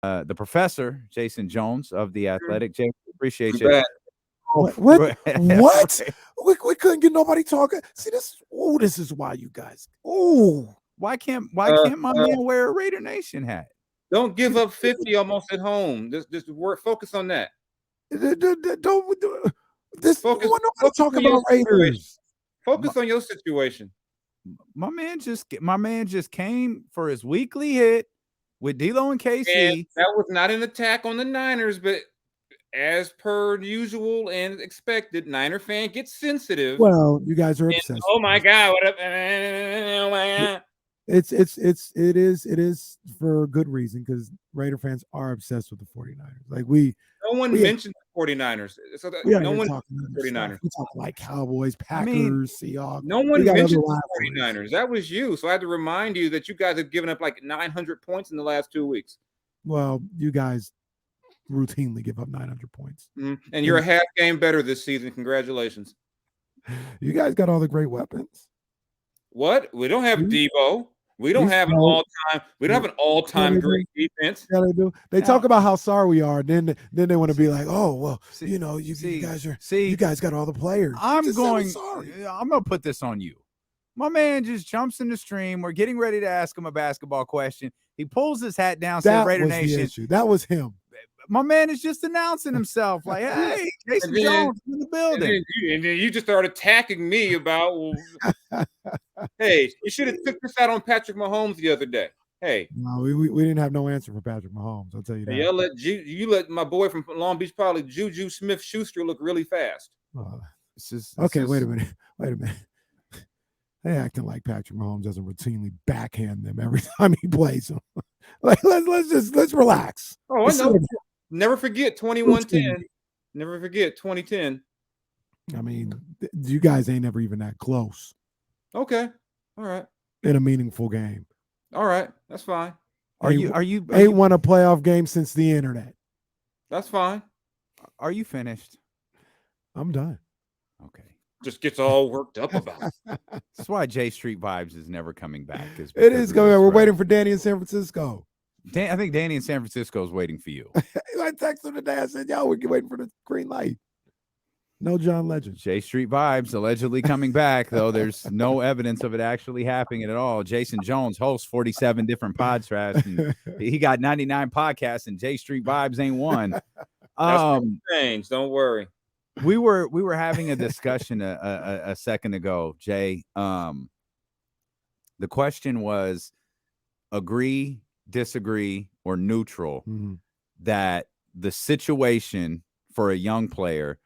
the professor, Jason Jones of The Athletic. Jay, appreciate I'm you. back. Oh, What? What? We couldn't get nobody talking. See, this is why you guys. Oh, why can't Uh, my man wear a Raider Nation hat? Don't give up 50 almost at home. Just work. Focus on that. don't this. Focus. Nobody Focus talk on your about situation. Raiders. Focus on your situation. My man just came for his weekly hit with D'Lo and KC. And that was not an attack on the Niners, but as per usual and expected, Niner fan gets sensitive. Well, you guys are obsessed. Oh my God! What up? It is for good reason because Raider fans are obsessed with the 49ers. Like no one mentioned the 49ers. So no one talking the 49ers. We talk like Cowboys, Packers, Seahawks. No one mentioned the 49ers. That was you. So I had to remind you that you guys have given up like 900 points in the last 2 weeks. Well, you guys routinely give up 900 points. And you're a half game better this season. Congratulations. You guys got all the great weapons. What? We don't have Debo. We don't have an all-time. We don't have an all-time great defense. Yeah, they do. They talk about how sorry we are. Then they want to be like, oh well, you guys got all the players. I'm gonna put this on you. My man just jumps in the stream. We're getting ready to ask him a basketball question. He pulls his hat down, says Raider Nation. That was him. My man is just announcing himself, like, "Hey, Jason Jones in the building." And then you just start attacking me about, hey, you should have took this out on Patrick Mahomes the other day. Hey, no, we didn't have no answer for Patrick Mahomes. I'll tell you that. Yeah, you let my boy from Long Beach, probably Juju Smith-Schuster, look really fast. Wait a minute. They acting like Patrick Mahomes doesn't routinely backhand them every time he plays them. Like let's relax. Oh, I know. Never forget 21-10. Never forget 2010. I mean, you guys ain't never even that close. Okay. All right. In a meaningful game. All right. That's fine. Are you ain't won a playoff game since the internet. That's fine. Are you finished? I'm done. Okay. Just gets all worked up about it. That's why J Street Vibes is never coming back. It is going. We're waiting for Danny in San Francisco. I think Danny in San Francisco is waiting for you. I texted him today. I said, yo, we're waiting for the green light. No John Legend. J Street Vibes allegedly coming back, though there's no evidence of it actually happening at all. Jason Jones hosts 47 different podcasts. And he got 99 podcasts, and J Street Vibes ain't one. That's change. Don't worry. We were having a discussion a second ago, Jay. The question was agree, disagree, or neutral that the situation for a young player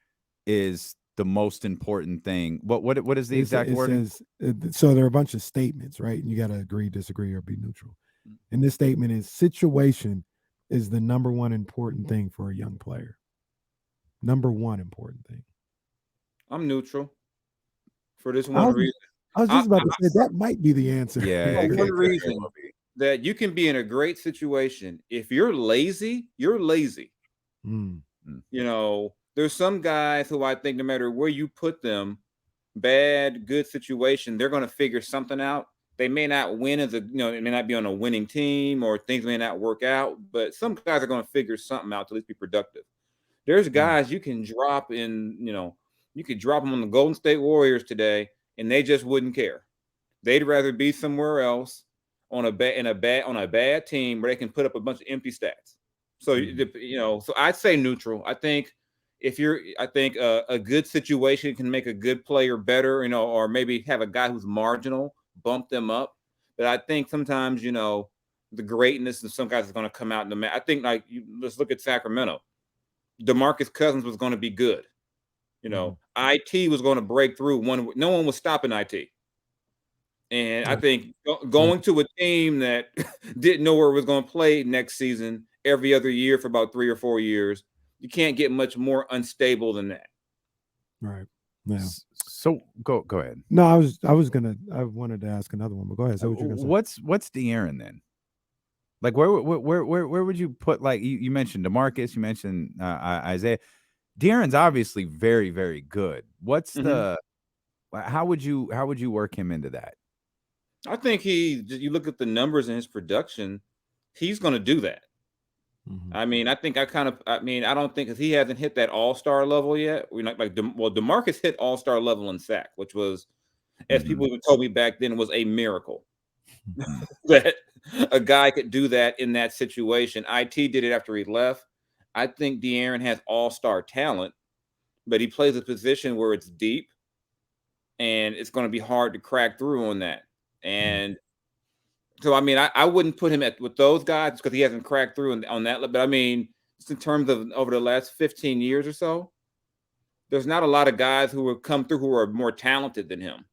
is the most important thing. What is the exact wording? So there are a bunch of statements, right? And you got to agree, disagree, or be neutral. And this statement is situation is the number one important thing for a young player. Number one important thing. I'm neutral for this one reason. I was just about to say that might be the answer. Yeah. One reason that you can be in a great situation. If you're lazy, you're lazy. You know, there's some guys who I think no matter where you put them, bad, good situation, they're going to figure something out. They may not win it may not be on a winning team or things may not work out, but some guys are going to figure something out to at least be productive. There's guys you can drop in, you could drop them on the Golden State Warriors today and they just wouldn't care. They'd rather be somewhere else on a bad team where they can put up a bunch of empty stats. So, so I'd say neutral. I think a good situation can make a good player better, or maybe have a guy who's marginal, bump them up. But I think sometimes, the greatness of some guys is going to come out in the match. I think let's look at Sacramento. DeMarcus Cousins was going to be good. IT was going to break through. No one was stopping IT. And I think going to a team that didn't know where it was going to play next season every other year for about 3 or 4 years, you can't get much more unstable than that. Right. Yeah. So go ahead. No, I wanted to ask another one, but go ahead. So what's De'Aaron then? Like where would you put, like you mentioned DeMarcus, you mentioned Isaiah. De'Aaron's obviously very, very good. What's how would you work him into that? I think you look at the numbers in his production, he's going to do that. I mean, I don't think because he hasn't hit that all-star level yet. We're not DeMarcus hit all-star level in sack, which was, as people even told me back then, was a miracle that a guy could do that in that situation. IT did it after he left. I think De'Aaron has all-star talent, but he plays a position where it's deep, and it's going to be hard to crack through on that. And so, I mean, I wouldn't put him with those guys because he hasn't cracked through on that. But I mean, just in terms of over the last 15 years or so, there's not a lot of guys who have come through who are more talented than him.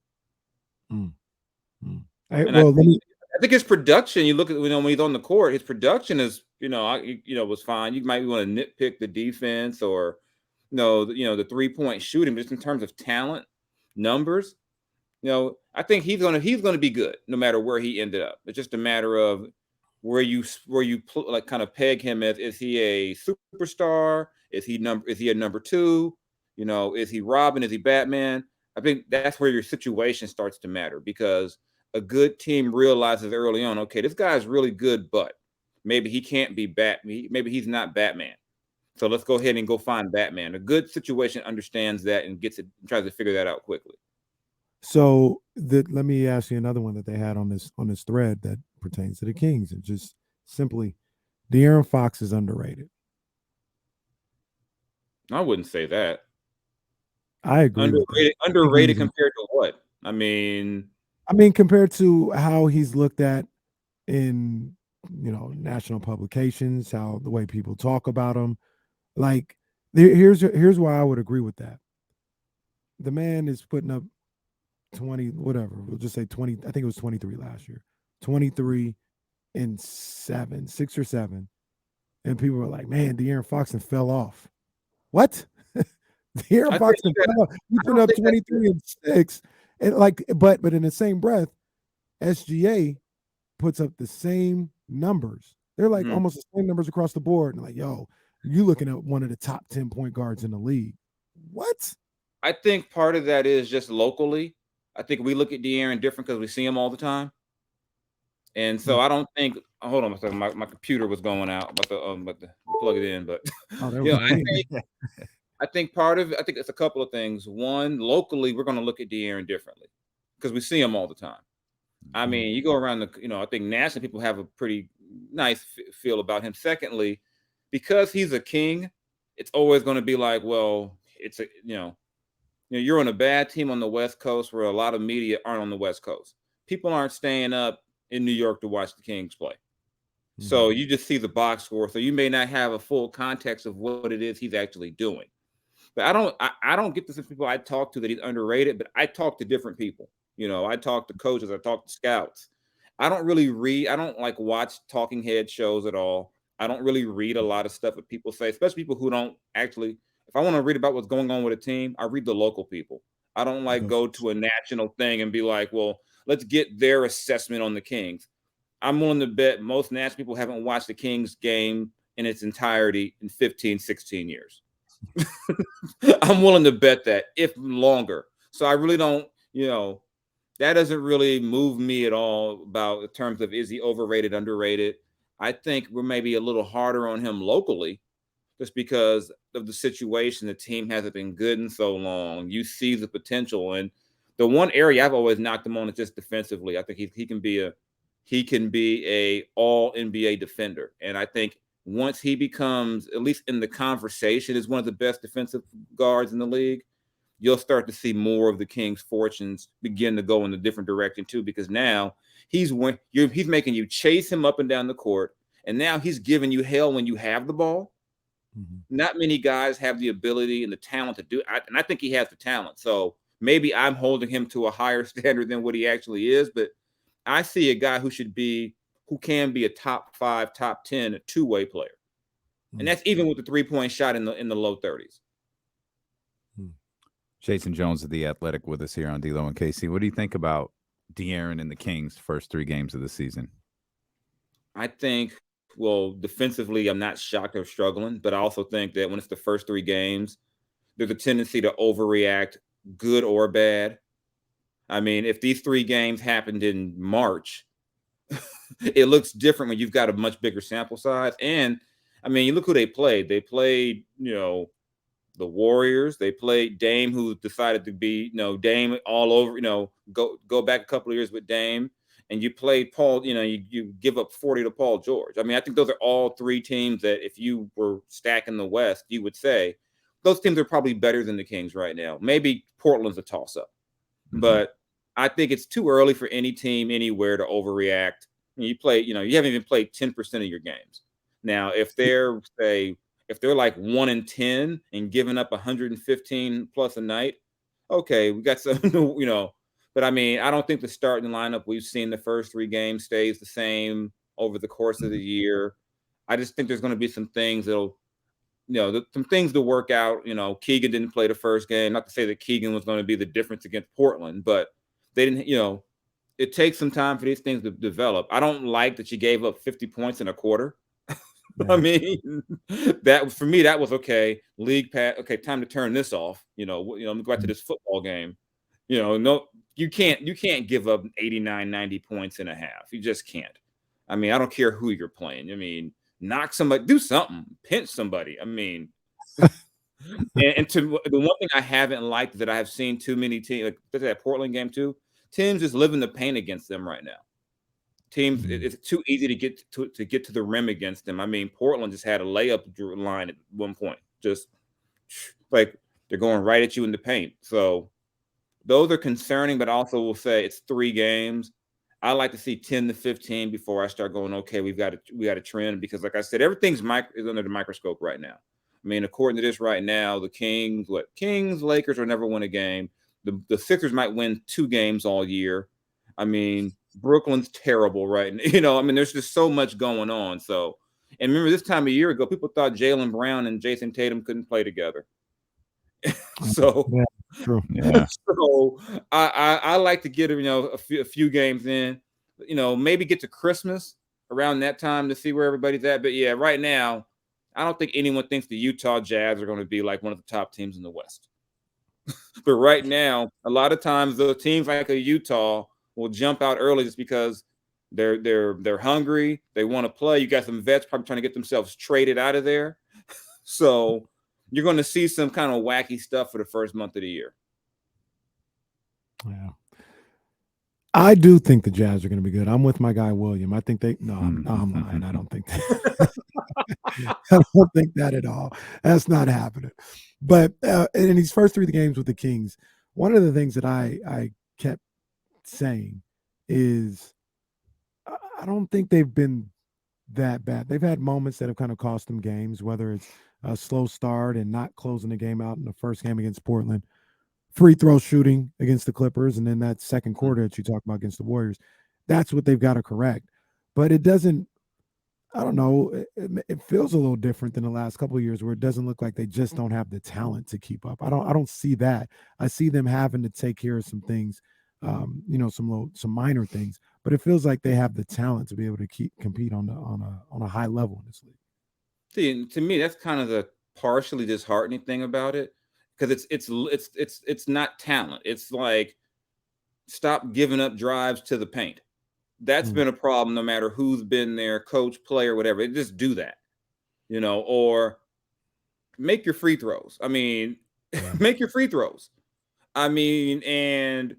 And I think his production, you look at, when he's on the court, his production is, was fine. You might want to nitpick the defense or, the 3-point shooting, but just in terms of talent, numbers, I think he's gonna be good no matter where he ended up. It's just a matter of where you kind of peg him as. Is he a superstar? Is he a number 2? Is he Robin? Is he Batman? I think that's where your situation starts to matter, because a good team realizes early on, okay, this guy's really good, but maybe he can't be Batman. Maybe he's not Batman. So let's go ahead and go find Batman. A good situation understands that and tries to figure that out quickly. So let me ask you another one that they had on this thread that pertains to the Kings. And just simply, De'Aaron Fox is underrated. I wouldn't say that. I agree. Underrated compared to what? I mean, compared to how he's looked at in national publications, how the way people talk about him. Like, here's why I would agree with that. The man is putting up 20, whatever, we'll just say 20. I think it was 23 last year, 23 and 6 or 7. And people were like, man, De'Aaron Fox fell off. What? De'Aaron Fox fell off. He put up 23 and 6. And but in the same breath, SGA puts up the same numbers. They're like almost the same numbers across the board. And like, yo, you looking at one of the top 10 point guards in the league. What? I think part of that is just locally. I think we look at De'Aaron different because we see him all the time. And so I don't think, hold on a second, my computer was going out, about to plug it in. But I think it's a couple of things. One, locally, we're going to look at De'Aaron differently because we see him all the time. I mean, you go around I think nationally people have a pretty nice feel about him. Secondly, because he's a king, it's always going to be like, well, it's you're on a bad team on the West Coast where a lot of media aren't on the West Coast. People aren't staying up in New York to watch the Kings play. So you just see the box score. So you may not have a full context of what it is he's actually doing. But I don't get this from people I talk to that he's underrated, but I talk to different people. I talk to coaches, I talk to scouts. I don't really read. I don't watch talking head shows at all. I don't really read a lot of stuff that people say, especially people who don't actually. If I want to read about what's going on with a team, I read the local people. I don't go to a national thing and be like, well, let's get their assessment on the Kings. I'm willing to bet most national people haven't watched the Kings game in its entirety in 15, 16 years. I'm willing to bet that, if longer. So I really don't, that doesn't really move me at all about in terms of, is he overrated, underrated? I think we're maybe a little harder on him locally just because of the situation. The team hasn't been good in so long. You see the potential. And the one area I've always knocked him on is just defensively. I think he can be a all NBA defender. And I think once he becomes, at least in the conversation, is one of the best defensive guards in the league, you'll start to see more of the Kings' fortunes begin to go in a different direction too, because now he's making you chase him up and down the court, and now he's giving you hell when you have the ball. Not many guys have the ability and the talent to do it, and I think he has the talent. So maybe I'm holding him to a higher standard than what he actually is, but I see a guy who can be a top 5, top 10 two-way player. And that's even with the 3-point shot in the low 30s. Jason Jones of The Athletic with us here on D-Lo and KC. What do you think about De'Aaron and the Kings' first 3 games of the season? I think, well, defensively, I'm not shocked they're struggling, but I also think that when it's the first 3 games, there's a tendency to overreact, good or bad. I mean, if these 3 games happened in March, it looks different when you've got a much bigger sample size. And I mean, you look who they played. They played, the Warriors. They played Dame, who decided to be, Dame all over, go back a couple of years with Dame. And you played Paul, you give up 40 to Paul George. I mean, I think those are all three teams that if you were stacking the West, you would say those teams are probably better than the Kings right now. Maybe Portland's a toss-up. But I think it's too early for any team anywhere to overreact. You haven't even played 10% of your games. Now, if they're like 1-10 and giving up 115 plus a night, okay, we got some, but I mean, I don't think the starting lineup we've seen the first three games stays the same over the course of the year. I just think there's going to be some things that'll, some things to work out. Keegan didn't play the first game. Not to say that Keegan was going to be the difference against Portland, but they didn't, it takes some time for these things to develop. I don't like that you gave up 50 points in a quarter. I mean, that for me, that was okay. League pass. Okay, time to turn this off. Let me go back to this football game. No, you can't give up 89, 90 points in a half. You just can't. I mean, I don't care who you're playing. I mean, knock somebody, do something, pinch somebody. I mean, and to the one thing I haven't liked that I have seen too many teams, like that Portland game too, teams just living the paint against them right now. Teams, it's too easy to get to the rim against them. I mean, Portland just had a layup line at one point, just like they're going right at you in the paint. So those are concerning, but also will say it's 3 games. I like to see 10 to 15 before I start going, okay, we got a trend, because like I said, everything's is under the microscope right now. I mean, according to this right now, the Kings, Lakers will never win a game. The Sixers might win 2 games all year. I mean, Brooklyn's terrible right now. I mean, there's just so much going on. So, and remember this time a year ago, people thought Jaylen Brown and Jason Tatum couldn't play together. So, yeah, true. Yeah. So I like to get a few games in, maybe get to Christmas around that time to see where everybody's at. But yeah, right now, I don't think anyone thinks the Utah Jazz are going to be like one of the top teams in the West. But right now, a lot of times the teams like a Utah will jump out early just because they're hungry. They want to play. You got some vets probably trying to get themselves traded out of there. So you're going to see some kind of wacky stuff for the first month of the year. Yeah. I do think the Jazz are going to be good. I'm with my guy, William. I think I'm lying. I don't think that. I don't think that at all. That's not happening. But in these first 3 games with the Kings, one of the things that I kept saying is I don't think they've been that bad. They've had moments that have kind of cost them games, whether it's a slow start and not closing the game out in the first game against Portland, free throw shooting against the Clippers, and then that second quarter that you talk about against the Warriors. That's what they've got to correct. But it doesn't, I don't know, it feels a little different than the last couple of years where it doesn't look like they just don't have the talent to keep up. I don't see that. I see them having to take care of some things, some minor things, but it feels like they have the talent to be able to compete on a high level in this league. See, to me, that's kind of the partially disheartening thing about it, because it's not talent. It's like, stop giving up drives to the paint. That's been a problem no matter who's been there, coach, player, whatever. They just do that, or make your free throws. I mean, make your free throws. I mean, and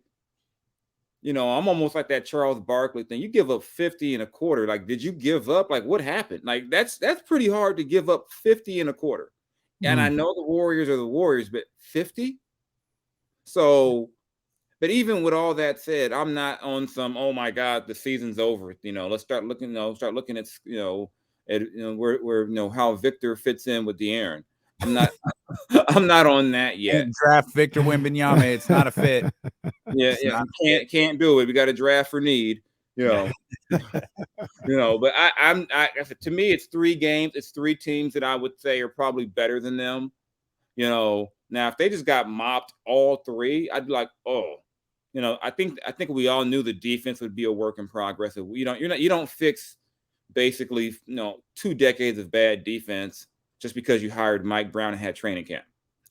I'm almost like that Charles Barkley thing. You give up 50 and a quarter. Like, did you give up? Like, what happened? Like, that's pretty hard to give up 50 and a quarter. And I know the Warriors are the Warriors, but 50? So, but even with all that said, I'm not on some, oh my God, the season's over. Let's start looking, at, where how Victor fits in with De'Aaron. I'm not on that yet. Draft Victor Wembanyama. It's not a fit. Yeah. Can't do it. We got to draft for need. But to me, it's 3 games. It's 3 teams that I would say are probably better than them. Now if they just got mopped all 3, I'd be like, oh, I think we all knew the defense would be a work in progress. You don't fix basically 2 decades of bad defense just because you hired Mike Brown and had training camp.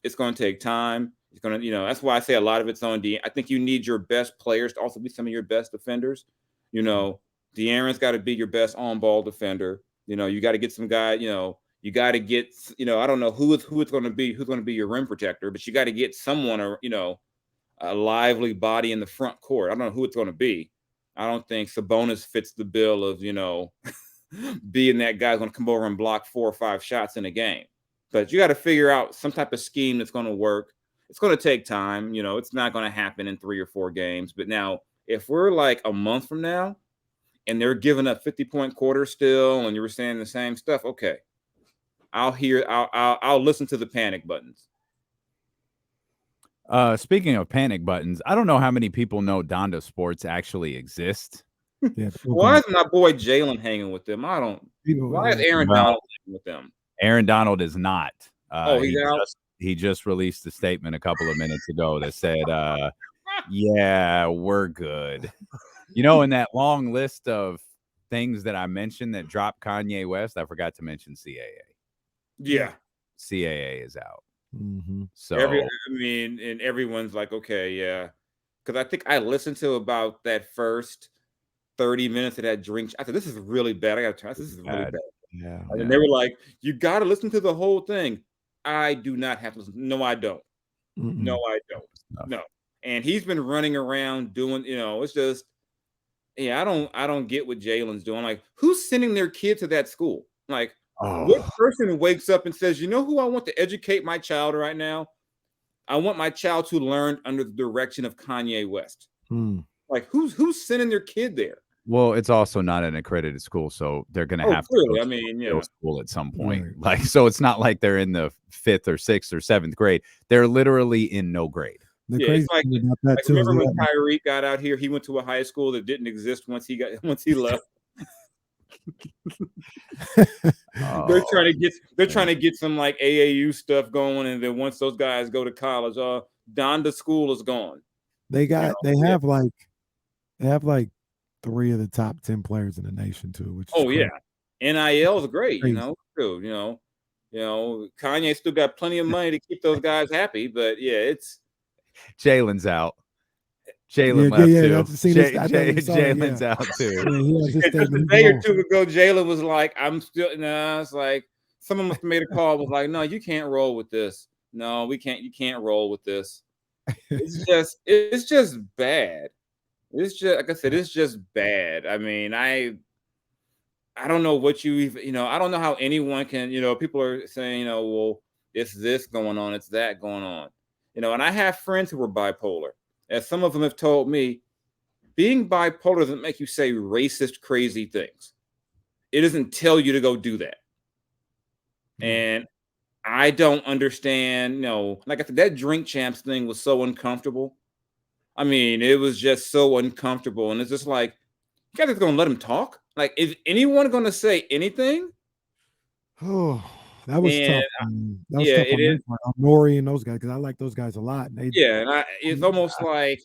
It's going to take time. It's going to, that's why I say a lot of it's on I think you need your best players to also be some of your best defenders. De'Aaron's got to be your best on-ball defender. You got to get some guy, You got to get, I don't know who it's going to be, who's going to be your rim protector, but you got to get someone, a lively body in the front court. I don't know who it's going to be. I don't think Sabonis fits the bill of, being that guy's going to come over and block 4 or 5 shots in a game. But you got to figure out some type of scheme that's going to work. It's going to take time. It's not going to happen in 3 or 4 games. But now, if we're like a month from now and they're giving up 50-point quarters still, and you were saying the same stuff, okay, I'll listen to the panic buttons. Speaking of panic buttons, I don't know how many people know Donda Sports actually exist. Yeah, why is my boy Jalen hanging with them? Why is Aaron Donald hanging with them? Aaron Donald is not. He's out. He just released a statement a couple of minutes ago that said, yeah, we're good. In that long list of things that I mentioned that dropped Kanye West, I forgot to mention CAA. Yeah. CAA is out. Mm-hmm. So and everyone's like, okay, yeah. Because I think I listened to about that first 30 minutes of that drink. I said, this is really bad. I got to turn. This is really bad. Yeah. And they were like, you got to listen to the whole thing. I do not have to listen. No, I don't. Mm-mm. No, I don't. No. And he's been running around doing, it's just, yeah, I don't get what Jalen's doing. Like, who's sending their kid to that school? Like, what person wakes up and says, you know who I want to educate my child right now? I want my child to learn under the direction of Kanye West. Like, who's sending their kid there? Well, it's also not an accredited school, so they're going to have to go to school at some point. Right. Like, so it's not like they're in the 5th or 6th or 7th grade. They're literally in no grade. Crazy it's like, thing about that too, remember when Tyreek got out here? He went to a high school that didn't exist once he left. They're trying to get some like AAU stuff going, and then once those guys go to college, Donda school is gone. They have like 3 of the top 10 players in the nation too. Which is crazy. NIL is great, too. Kanye still got plenty of money to keep those guys happy, but it's Jalen's out. Jalen left too. Jalen's out too. Just a day or 2 ago, Jalen was like, "I'm still." It's like someone must have made a call. Was like, "No, you can't roll with this. No, we can't. You can't roll with this." It's just bad. It's just like I said. It's just bad. I mean, I don't know what you even. I don't know how anyone can. People are saying, well, it's this going on, it's that going on. And I have friends who are bipolar. As some of them have told me, being bipolar doesn't make you say racist, crazy things. It doesn't tell you to go do that. And I don't understand, like I said, that Drink Champs thing was so uncomfortable. I mean, it was just so uncomfortable. And it's just like, you guys are going to let him talk? Like, is anyone going to say anything? Oh, that was tough. That was tough. It is. Nori and those guys, because I like those guys a lot. It's almost like,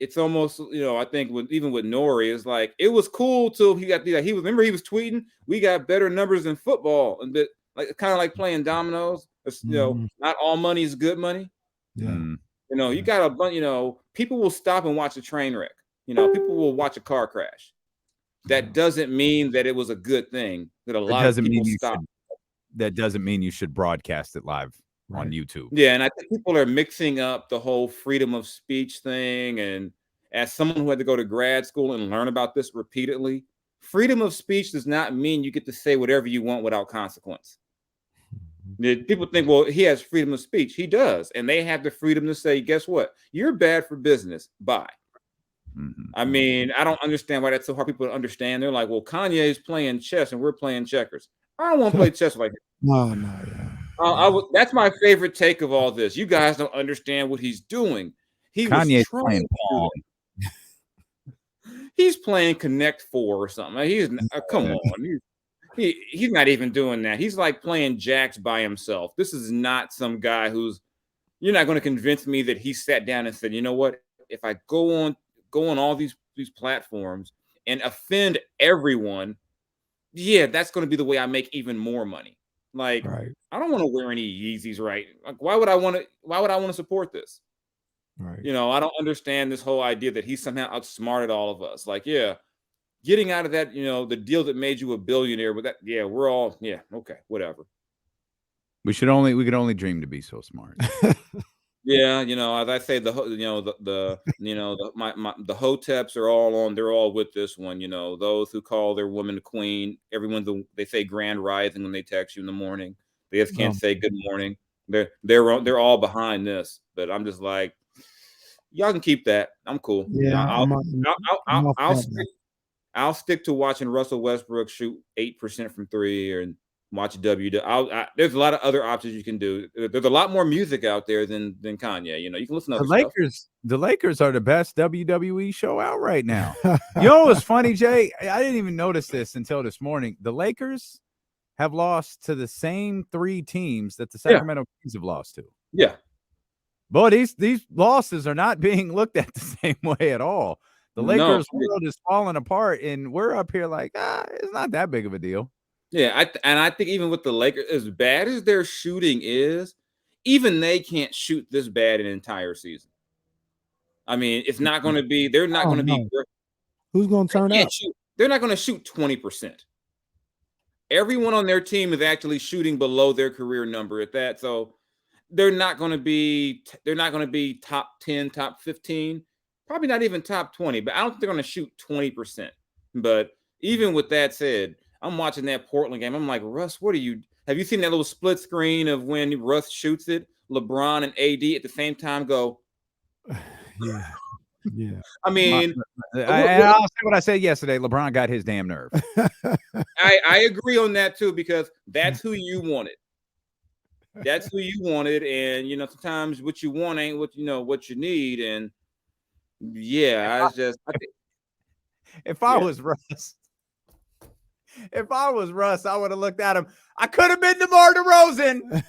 I think even with Nori, it's like it was cool till he got he was tweeting, we got better numbers in football, and like kind of like playing dominoes. Not all money is good money. Yeah. You got a bunch. People will stop and watch a train wreck. People will watch a car crash. That doesn't mean that it was a good thing. That a lot of people stop. That doesn't mean you should broadcast it live on YouTube. Yeah, and I think people are mixing up the whole freedom of speech thing. And as someone who had to go to grad school and learn about this repeatedly, freedom of speech does not mean you get to say whatever you want without consequence. People think, well, he has freedom of speech. He does. And they have the freedom to say, guess what? You're bad for business. Bye. I mean, I don't understand why that's so hard for people to understand. They're like, well, Kanye is playing chess and we're playing checkers. I don't want to play chess like that. No. That's my favorite take of all this. You guys don't understand what he's doing. Kanye's playing Pong. He's playing Connect 4 or something. Come on. He's not even doing that. He's like playing jacks by himself. This is not some guy you're not going to convince me that he sat down and said, you know what? If I go on all these platforms and offend everyone, that's going to be the way I make even more money. Like, right. I don't want to wear any Yeezys, right? Like, why would I want to support this? Right. I don't understand this whole idea that he somehow outsmarted all of us. Like, getting out of that, the deal that made you a billionaire with that. Yeah, we're all, okay, whatever. We could only dream to be so smart. Yeah, as I say, the hoteps are all on. They're all with this one. Those who call their woman queen. They say grand rising when they text you in the morning. They just can't say good morning. They're all behind this. But I'm just like, y'all can keep that. I'm cool. Yeah, I'll stick to watching Russell Westbrook shoot 8% from three and watch there's a lot of other options you can do. There's a lot more music out there than Kanye. You can listen to other stuff. The Lakers are the best WWE show out right now. What's funny, Jay? I didn't even notice this until this morning. The Lakers have lost to the same 3 teams that the Sacramento Kings have lost to. Yeah. But these losses are not being looked at the same way at all. The Lakers world is falling apart, and we're up here like, it's not that big of a deal. Yeah, I think even with the Lakers, as bad as their shooting is, even they can't shoot this bad an entire season. I mean, it's not going to be. They're not going to be. Who's going to turn up? They're not going to shoot 20%. Everyone on their team is actually shooting below their career number at that. So they're not going to be. They're not going to be top 10, top 15, probably not even top 20. But I don't think they're going to shoot 20%. But even with that said, I'm watching that Portland game. I'm like, Russ, have you seen that little split screen of when Russ shoots it? LeBron and AD at the same time go. Yeah. I mean, I'll say what I said yesterday. LeBron got his damn nerve. I agree on that too, because that's who you wanted. That's who you wanted. And, sometimes what you want ain't what you need. And yeah, if I was Russ, I would have looked at him. I could have been DeMar DeRozan.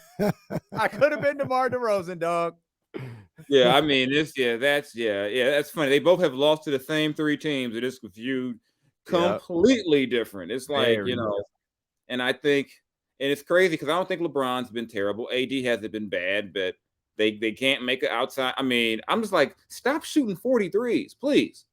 Dog. Yeah, I mean, that's funny. They both have lost to the same 3 teams. It is viewed completely different. It's like, and I think, and it's crazy because I don't think LeBron's been terrible. AD hasn't been bad, but they can't make it outside. I mean, I'm just like, stop shooting 43s, please.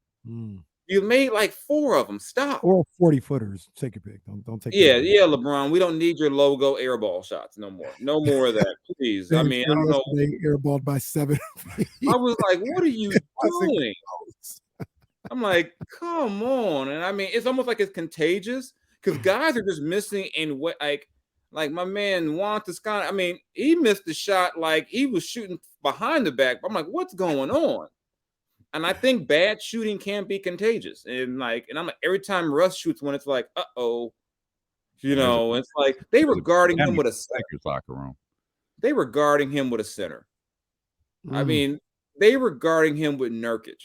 You made like 4 of them. Stop. Or 40-footers. Take a pick. Don't take. Yeah, LeBron. We don't need your logo airball shots no more. No more of that, please. I mean, I don't know. They airballed by 7. I was like, what are you doing? I'm like, come on. And I mean, it's almost like it's contagious because guys are just missing in what, like my man Juan Toscano. I mean, he missed the shot like he was shooting behind the back. I'm like, what's going on? And I think bad shooting can be contagious. And I'm like, every time Russ shoots one, it's like, it's like they were guarding him with a center. Locker room. They were guarding him with a center. I mean, they were guarding him with Nurkic.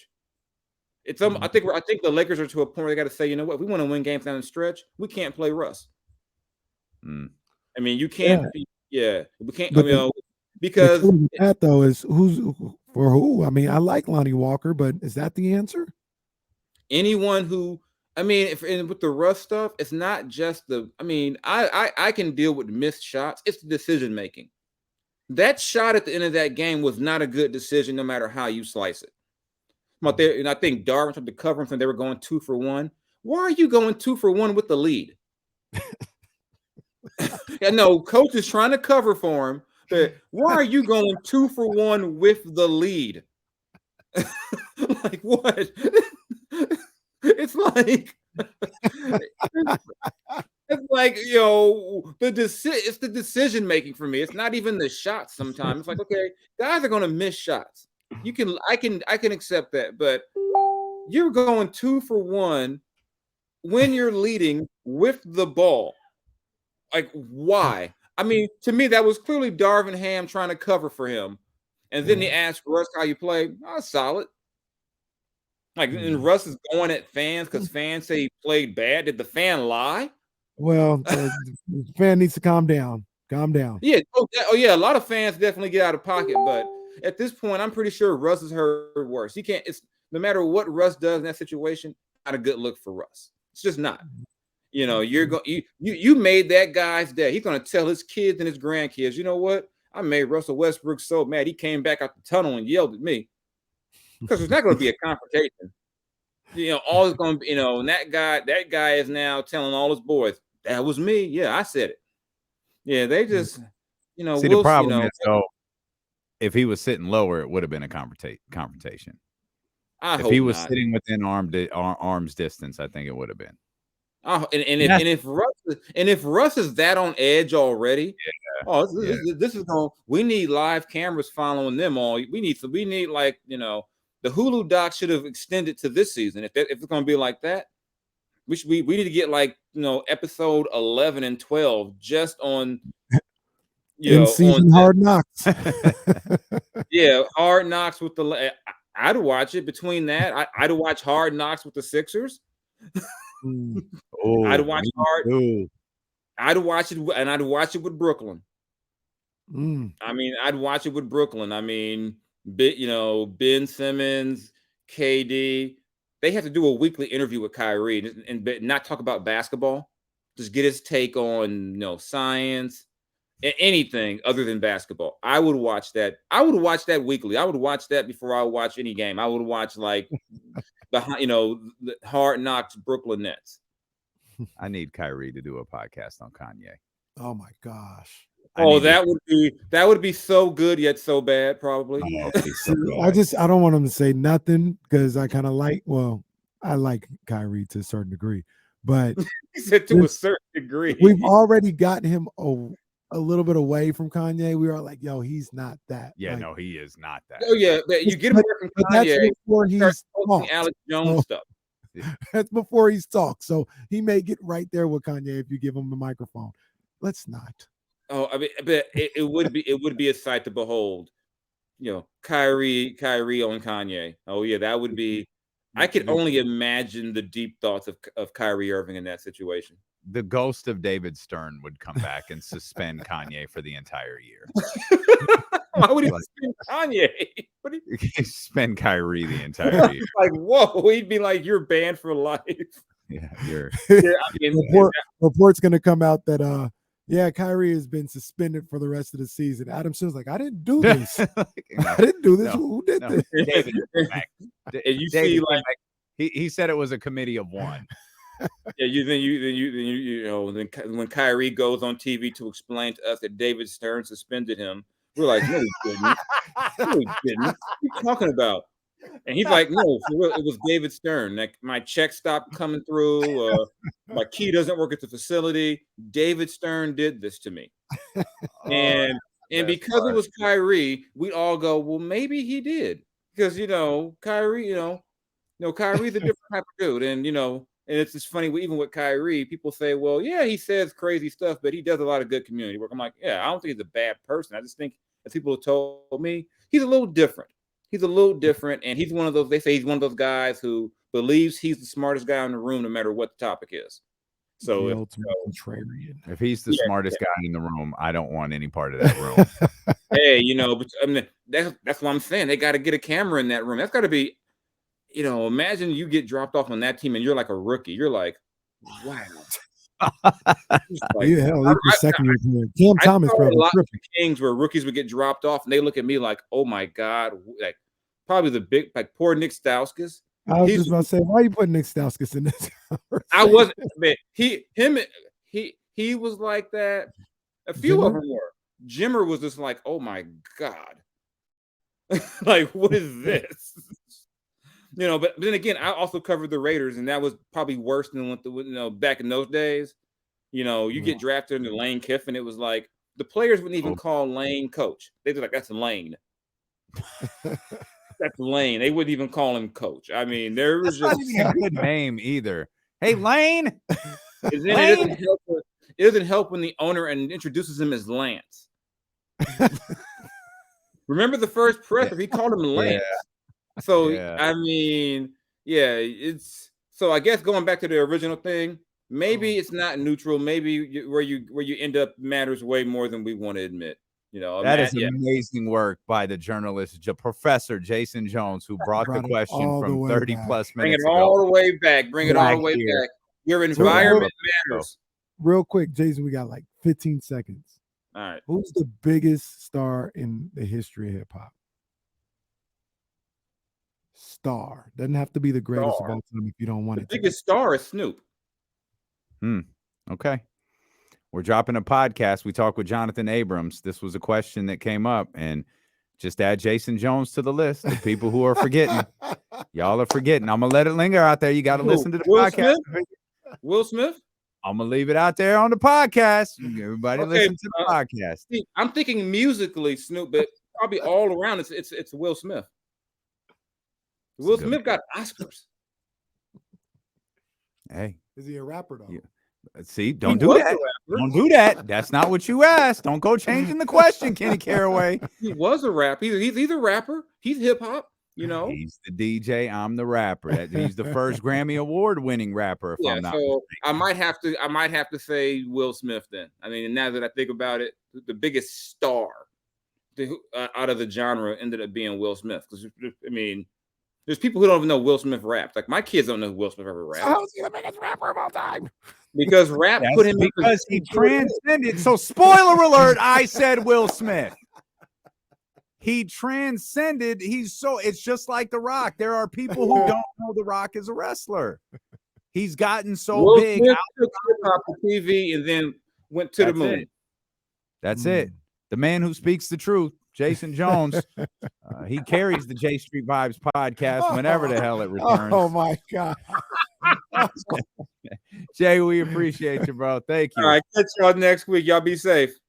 It's I think the Lakers are to a point where they got to say, you know what, if we want to win games down the stretch, we can't play Russ. I mean, you can't. We can't. Because that though is who's for who. I mean, I like Lonnie Walker, but is that the answer? Anyone who, I mean, with the Russ stuff, it's not just I can deal with missed shots. It's the decision making. That shot at the end of that game was not a good decision, no matter how you slice it. And I think Darvin tried to cover him, and they were going 2 for 1. Why are you going 2 for 1 with the lead? No, coach is trying to cover for him. But why are you going 2 for 1 with the lead? Like what? It's like it's like it's the decision making for me. It's not even the shots. Sometimes it's like, okay, guys are going to miss shots. I can accept that, but you're going 2 for 1 when you're leading with the ball. Like why? I mean, to me, that was clearly Darvin Ham trying to cover for him. And then he asked Russ how you play. Oh, solid. Like, and Russ is going at fans because fans say he played bad. Did the fan lie? Well, the fan needs to calm down. Calm down. Yeah. Oh, yeah. A lot of fans definitely get out of pocket. But at this point, I'm pretty sure Russ has heard worse. He can't. It's no matter what Russ does in that situation, not a good look for Russ. It's just not. You made that guy's day. He's gonna tell his kids and his grandkids, you know what? I made Russell Westbrook so mad he came back out the tunnel and yelled at me. Because there's not gonna be a confrontation. All is gonna be, and that guy is now telling all his boys, that was me. Yeah, I said it. Yeah, they just See, the problem is, though, if he was sitting lower, it would have been a confrontation. If he was sitting within arm's distance, I think it would have been. Oh, if Russ is that on edge already, this is going. We need live cameras following them all. We need like the Hulu doc should have extended to this season. If it's going to be like that, we need to get like episode 11 and 12 just on in season Hard Knocks. Hard Knocks with the. I'd watch it. Between that, I'd watch Hard Knocks with the Sixers. I'd watch I'd watch it, and I'd watch it with Brooklyn. I mean, I'd watch it with Brooklyn. I mean, Ben Simmons, KD, they have to do a weekly interview with Kyrie and not talk about basketball. Just get his take on science, anything other than basketball. I would watch that. I would watch that weekly. I would watch that before I watch any game. I would watch like the Hard Knocks Brooklyn Nets. I need Kyrie to do a podcast on Kanye. Oh my gosh. That would be so good yet so bad, probably. So bad. I don't want him to say nothing because I kind of I like Kyrie to a certain degree, but he said to a certain degree. We've already gotten him a little bit away from Kanye. We are like, yo, he's not that. Yeah, no, he is not that. Oh yeah, you get him away from Kanye. That's before he's talked. Alex Jones stuff. That's before he's talked. So he may get right there with Kanye if you give him the microphone. Let's not. Oh, I mean, but it would be a sight to behold. Kyrie on Kanye. Oh yeah, that would be. I could only imagine the deep thoughts of Kyrie Irving in that situation. The ghost of David Stern would come back and suspend Kanye for the entire year. Why would he suspend Kanye? He'd suspend Kyrie the entire year. Like, whoa, he'd be like, you're banned for life. Yeah, you're. Report's going to come out that Kyrie has been suspended for the rest of the season. Adam Silver's like, I didn't do this. I didn't do this. Who did this? David, and you see, like he said it was a committee of one. Yeah, then when Kyrie goes on TV to explain to us that David Stern suspended him, we're like, no, he didn't. No, he didn't. What are you talking about? And he's like, no, for real, it was David Stern. Like, my check stopped coming through. My key doesn't work at the facility. David Stern did this to me. And because it was Kyrie, we all go, well, maybe he did. Because, Kyrie, Kyrie's a different type of dude. And, and it's just funny, even with Kyrie, people say, well, yeah, he says crazy stuff, but he does a lot of good community work. I'm like, yeah, I don't think he's a bad person. I just think, as people have told me, he's a little different. He's a little different, and he's one of those, they say he's one of those guys who believes he's the smartest guy in the room, no matter what the topic is. So if he's the smartest guy in the room, I don't want any part of that room. Hey, but I mean, that's what I'm saying. They got to get a camera in that room. That's got to be, imagine you get dropped off on that team and you're like a rookie. You're like, wow. Second year player. Cam Thomas probably a lot of Kings where rookies would get dropped off and they look at me like, oh my God, like probably the big, like poor Nick Stauskas. I was just about to say, why are you putting Nick Stauskas in this? I wasn't, man. He was like that. A few of them were. Jimmer was just like, oh my God, like what is this? But then again, I also covered the Raiders, and that was probably worse than what back in those days. You get drafted into Lane Kiffin. It was like the players wouldn't even call Lane coach. They'd be like, "That's Lane." That's Lane. They wouldn't even call him coach. I mean, there was just not a good name either. Hey, Lane. It doesn't help when the owner introduces him as Lance. Remember the first presser? He called him Lance. Yeah. So I mean, it's so I guess going back to the original thing, maybe it's not neutral. Maybe where you end up matters way more than we want to admit. That is amazing work by the journalist, Professor Jason Jones, who brought the question from 30 plus minutes ago. Bring it all the way back. Bring it all the way back. Your environment matters. Real quick, Jason, we got like 15 seconds. All right. Who's the biggest star in the history of hip hop? Star. Doesn't have to be the greatest of all time if you don't want it. The biggest star is Snoop. Okay. we're dropping a podcast. We talked with Jonathan Abrams. This was a question that came up, and just add Jason Jones to the list of people who are forgetting. Y'all are forgetting. I'm gonna let it linger out there. You got to listen to the podcast. Smith? Will Smith? I'm gonna leave it out there on the podcast. Everybody listen to the podcast. I'm thinking musically, Snoop, but probably all around it's Will Smith. Will Smith got Oscars. Hey, is he a rapper though? Yeah. See, don't do that. Don't do that. That's not what you asked. Don't go changing the question, Kenny Caraway. He was a rapper. He's a rapper. He's hip hop. You know, he's the DJ. I'm the rapper. He's the first Grammy Award-winning rapper. If I'm not mistaken. I might have to say Will Smith. Then I mean, now that I think about it, the biggest star out of the genre ended up being Will Smith. Because I mean, there's people who don't even know Will Smith raps. Like my kids don't know who Will Smith ever raps. How is he the biggest rapper of all time? Because rap put him because he transcended. So, spoiler alert, I said Will Smith. He transcended. It's just like The Rock. There are people who don't know The Rock is a wrestler. He's gotten so Will big. Smith took hip-hop to TV and then went to the moon. That's it. The man who speaks the truth, Jason Jones. He carries the J Street Vibes podcast whenever the hell it returns. Oh my God. Jay, we appreciate you, bro. Thank you. All right, catch y'all next week. Y'all be safe.